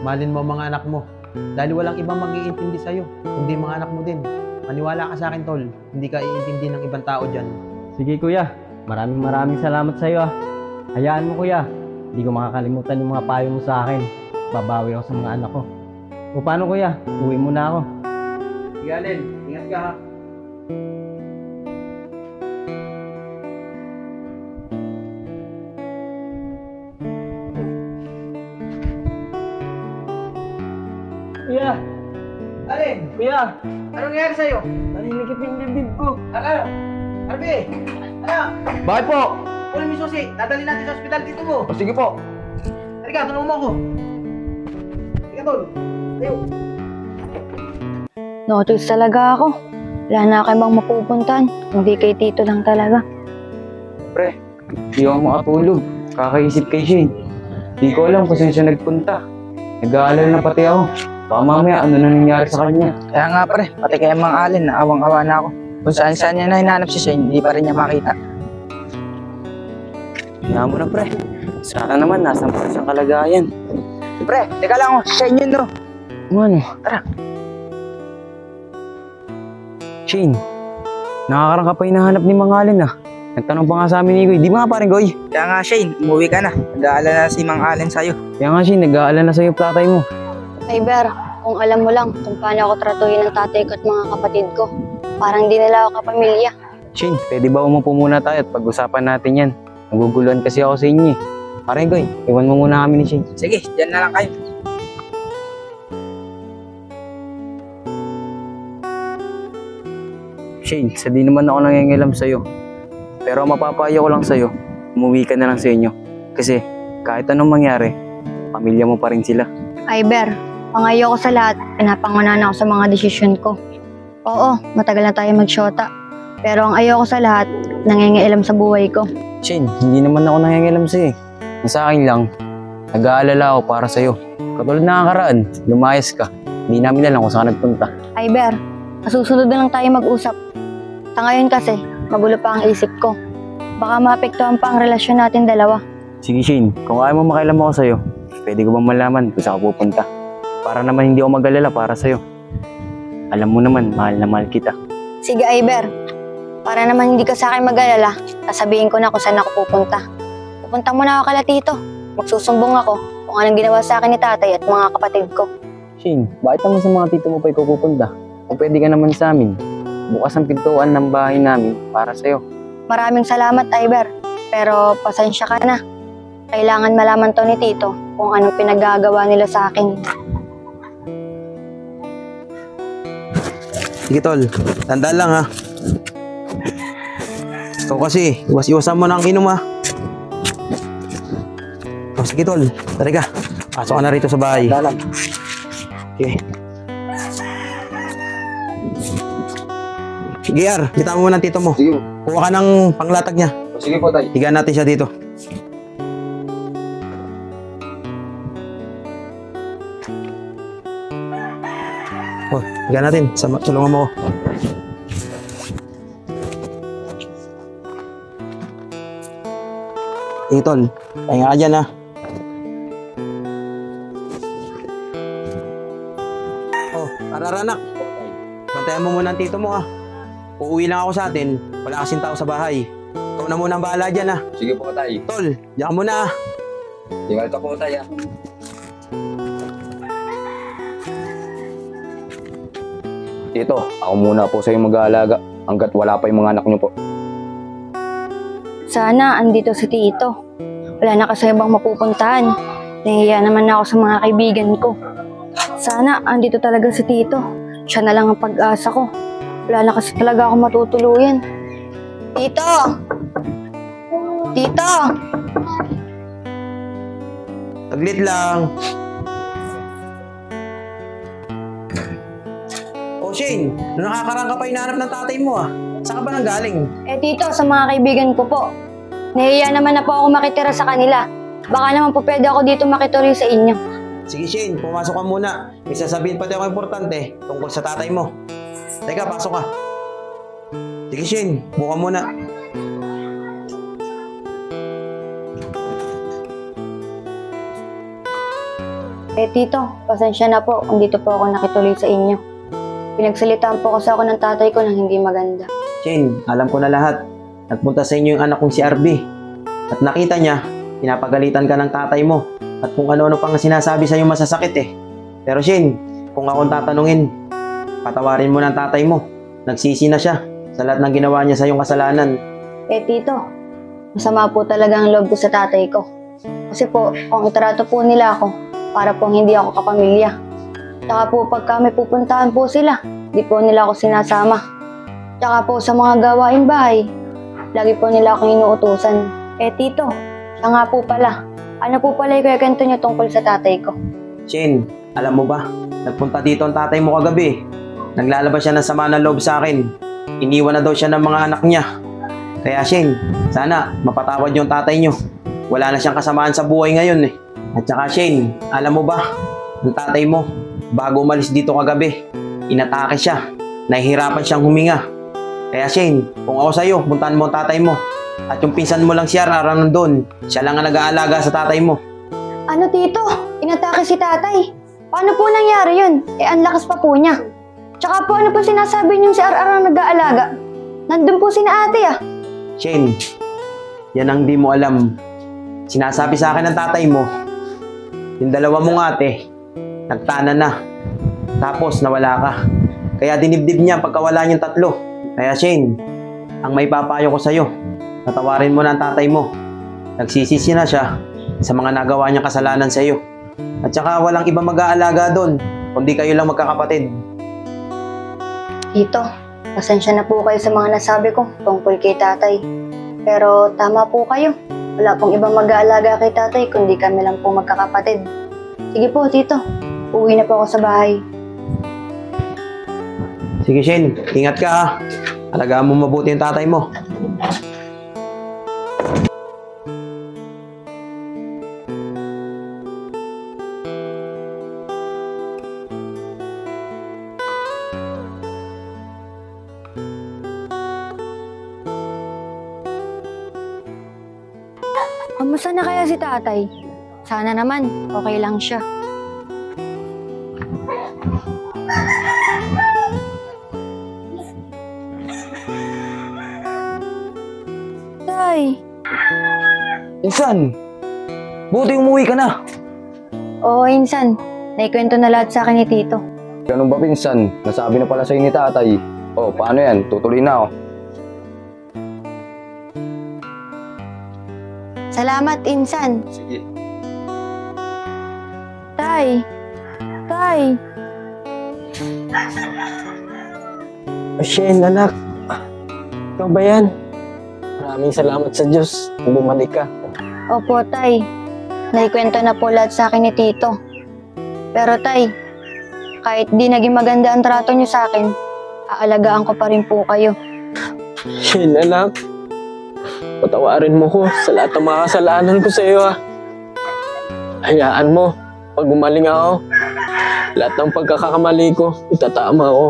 Mahalin mo ang mga anak mo. Dahil walang ibang mag-iintindi sa'yo, kundi mga anak mo din. Maniwala ka sa akin, Tol. Hindi ka iintindi ng ibang tao dyan. Sige kuya, maraming salamat sa iyo. Hayaan mo kuya, hindi ko makakalimutan yung mga payo mo sa akin. Babawi ako sa mga anak ko. O paano kuya, uwi muna ako. Sige, Allen. Ingat ka, ha. Kuya, Allen, kuya, anong nangyari sa'yo? naninikip yung dibdib ko. Ano? Arby! Ano? Bakit po? Kunin mo yung susi. Dadalhin natin sa ospital dito mo. O sige po. Halika, tulungan mo ako. Halika, Tol. Tayo. No-choice talaga ako. Wala na kayo bang mapupuntahan. Hindi kay Tito lang talaga. Pre, di ako makatulog. Kakaisip kay Shane. Di ko alam kung saan siya nagpunta. Nag-aalala na pati ako. Baka mamaya ano na nangyari sa kanya. Kaya nga pre, pati kay Mang Allen, awang-awa na ako. Kung saan niya na hinanap si Shane, hindi pa rin niya makita. Kaya mo na pre. Sana naman nasa siyang kalagayan. Pre, teka lang, Shane yun no. Ano? Tara. Shane, nakakarang ka pa hinahanap ni Mang Allen ah. Nagtanong pa nga sa amin ni Goy. Di ba nga paring Goy? Kaya nga Shane, umuwi ka na. Nag-aalala na si Mang Allen sa'yo. Kaya nga Shane, nag-aalala na sa'yo yung tatay mo. Ay Ber, kung alam mo lang kung paano ako tratuhin ng tatay ko at mga kapatid ko. Parang di nila ako kapamilya. Shane, pwede ba umupo muna tayo at pag-usapan natin yan? Naguguluhan kasi ako sa inyo eh. Paring Goy, iwan mo muna kami ni Shane. Sige, dyan na lang kayo. Shane, sa di naman ako nangingilam sa'yo. Pero mapapayo ko lang sa'yo, umuwi ka na lang sa inyo. Kasi kahit anong mangyari, pamilya mo pa rin sila. Ay Ber, pangayo ko sa lahat, pinapangunahan ako sa mga desisyon ko. Oo, matagal na tayo magsyota. Pero ang ayoko sa lahat, nangingialam sa buhay ko. Shane, hindi naman ako nangingilam sa'yo eh. Sa akin lang, nag-aalala ako para sa'yo. Katulad na nakaraan, lumayas ka. Hindi namin alam kung saan ka nagpunta. Ay Ber, masusunod na lang tayo mag-usap. Sa ngayon kasi, magulo pa ang isip ko. Baka maapektuhan pa ang relasyon natin dalawa. Sige Shane, kung ayaw mo makailam ako sa'yo, pwede ko bang malaman kung saan ako pupunta? Para naman hindi ako mag-alala para sa'yo. Alam mo naman, mahal na mahal kita. Sige Iber, para naman hindi ka sa akin mag-alala, sasabihin ko na kung saan ako pupunta. Pupunta muna ako kala Tito. Magsusumbong ako kung anong ginawa sa akin ni tatay at mga kapatid ko. Shane, bakit naman sa mga tito mo pa ikaw pupunta? Kung pwede ka naman sa amin, bukas ang pintuan ng bahay namin para sa'yo. Maraming salamat Iber, pero pasensya ka na. Kailangan malaman to ni Tito kung anong pinagagawa nila sa akin. Sige, Tol. Tandaan lang, ha. Ikaw kasi, iwas-iwasan mo na ang inom, ha. O, sige, Tol. Tara ka. Pasok ka na rito sa bahay. Dalam. Okay. Sige, Ar. Kita mo muna ang tito mo. Sige. Kuha ka ng panglatag niya. Sige po tayo. Higaan natin siya dito. Oh, higaan natin. Tulungan mo ako. Sige, Tol. Pahinga ka dyan, ha. Oh, araranak. Bantayan mo muna ang tito mo, ha. Uuwi lang ako sa atin. Wala kasing tao sa bahay. Ikaw na muna ang bahala dyan, ha. Sige po tayo. Tol, diyan ka muna, ha. Tinggal ka po tayo. Tito, ako muna po sa yung mag-aalaga hanggat wala pa yung mga anak niyo po. Sana andito si Tito. Wala na kasi ibang mapupuntahan. Nahihiya naman ako sa mga kaibigan ko. Sana andito talaga si Tito. Siya na lang ang pag-asa ko. Wala na kasi talaga ako matutuluyan. Tito! Tito! Taglit lang. Oh, Shane, nung nakakarang ka pa hinahanap ng tatay mo, ah. Saan ka ba nang galing? Eh Tito, sa mga kaibigan ko po. Nahihiya naman na po ako makitira sa kanila. Baka naman po pwede ako dito makituloy sa inyo. Sige, Shane, pumasok ka muna. May sasabihin pati ako importante tungkol sa tatay mo. Teka, pasok ka. Sige, Shane, buka muna. Tito, pasensya na po kung dito po ako nakituloy sa inyo. Pinagsalitaan po kasi ako ng tatay ko ng hindi maganda. Shane, alam ko na lahat. Nagpunta sa inyo yung anak kong si RB. At nakita niya, pinapagalitan ka ng tatay mo. At kung ano-ano pang sinasabi sa'yo masasakit eh. Pero Shane, kung akong tatanungin, patawarin mo ng tatay mo. Nagsisi na siya sa lahat ng ginawa niya sa iyong kasalanan. Tito, masama po talaga ang loob ko sa tatay ko. Kasi po, kung itrato po nila ako, para po hindi ako kapamilya. Tsaka po, pagka may pupuntahan po sila, di po nila ako sinasama. Tsaka po, sa mga gawaing bahay, lagi po nila akong inuutusan. Tito, siya nga po pala. Ano po pala yung kwento niyo tungkol sa tatay ko? Shane, alam mo ba, nagpunta dito ang tatay mo kagabi. Naglalabas siya ng sama ng loob sa akin. Iniwan na daw siya ng mga anak niya. Kaya Shane, sana mapatawad yung tatay niyo. Wala na siyang kasamaan sa buhay ngayon eh. At saka Shane, alam mo ba, ang tatay mo, bago umalis dito kagabi, inatake siya. Nahihirapan siyang huminga. Kaya Shane, kung ako sa'yo, puntahan mo ang tatay mo. At yung pinsan mo lang siya, nandun. Siya lang ang nag-aalaga sa tatay mo. Ano tito? Inatake si tatay? Paano po nangyari yun? Ang lakas pa po niya. Tsaka po ano po sinasabi niyong si RR ang nag-aalaga? Nandun po si na ate ah. Shane, yan ang di mo alam. Sinasabi sa akin ng tatay mo, yung dalawa mong ate, nagtana na. Tapos nawala ka. Kaya dinibdib niya pagkawala niyong tatlo. Kaya Shane, ang may papayo ko sa'yo, patawarin mo na ang tatay mo. Nagsisisi na siya sa mga nagawa niyang kasalanan sa iyo. At saka walang ibang mag-aalaga doon, kundi kayo lang magkakapatid. Tito, pasensya na po kayo sa mga nasabi ko tungkol kay tatay. Pero tama po kayo. Wala pong ibang mag-aalaga kay tatay kundi kami lang po magkakapatid. Sige po, tito. Uwi na po ako sa bahay. Sige Shane, ingat ka ha. Alagaan mo mabuti yung tatay mo. Kamusta na kaya si tatay? Sana naman, okay lang siya. Tay! Insan, buti umuwi ka na. Oo, insan. Naikwento na lahat sa akin ni tito. Ganun ba, pinsan? Nasabi na pala sa'yo ni tatay. Oh, paano yan? Tutuloy na ako. Salamat, insan. Sige. Tay! Tay! Shane, anak. Ikaw ba yan? Maraming salamat sa Diyos kung bumalik ka. Opo, tay. Naikwento na po lahat sa akin ni tito. Pero tay, kahit di naging maganda ang trato niyo sa akin, aalagaan ko pa rin po kayo. Shane, anak. Patawarin mo ko sa lahat ng mga kasalanan ko sa iyo, ha. Hayaan mo, pag gumaling ako, lahat ng pagkakakamali ko, itatama ko.